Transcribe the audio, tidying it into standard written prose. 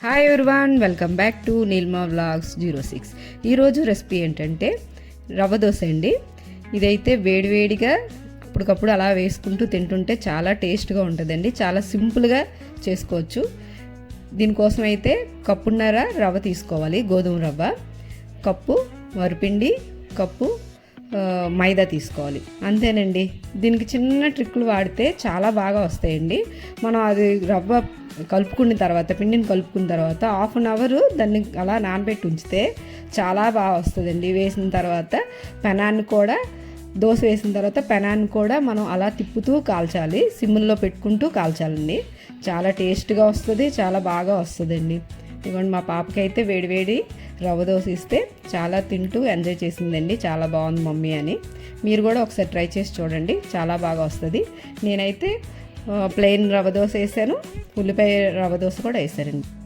Hi everyone, welcome back to Neelma vlogs 06. ఈరోజు recipe ఏంటంటే రవ్వ దోశ అండి. ఇదైతే వేడివేడిగా అప్పటికప్పుడు అలా వేసుకుంటూ తింటుంటే చాలా టేస్ట్గా ఉంటుందండి. చాలా సింపుల్గా చేసుకోవచ్చు. దీనికోసం అయితే కప్పున్నర రవ్వ తీసుకోవాలి, గోధుమ రవ్వ, కప్పు వరిపిండి, కప్పు మైదా తీసుకోవాలి. అంతేనండి. దీనికి చిన్న ట్రిక్లు వాడితే చాలా బాగా వస్తాయండి. మనం అది రవ్వ కలుపుకున్న తర్వాత, పిండిని కలుపుకున్న తర్వాత హాఫ్ అన్ అవర్ దాన్ని అలా నానబెట్టి ఉంచితే చాలా బాగా వస్తుందండి. వేసిన తర్వాత పెనాన్ని కూడా, దోశ వేసిన తర్వాత పెనాన్ని కూడా మనం అలా తిప్పుతూ కాల్చాలి, సిమ్లో పెట్టుకుంటూ కాల్చాలండి. చాలా టేస్ట్గా వస్తుంది, చాలా బాగా వస్తుందండి. ఇవ్వండి, మా పాపకైతే వేడివేడి రవ్వ దోశ ఇస్తే చాలా తింటూ ఎంజాయ్ చేసిందండి. చాలా బాగుంది మమ్మీ అని. మీరు కూడా ఒకసారి ట్రై చేసి చూడండి, చాలా బాగా వస్తుంది. నేనైతే ప్లెయిన్ రవ్వ దోశ వేసాను, ఉల్లిపాయ రవ్వ దోశ కూడా వేసానండి.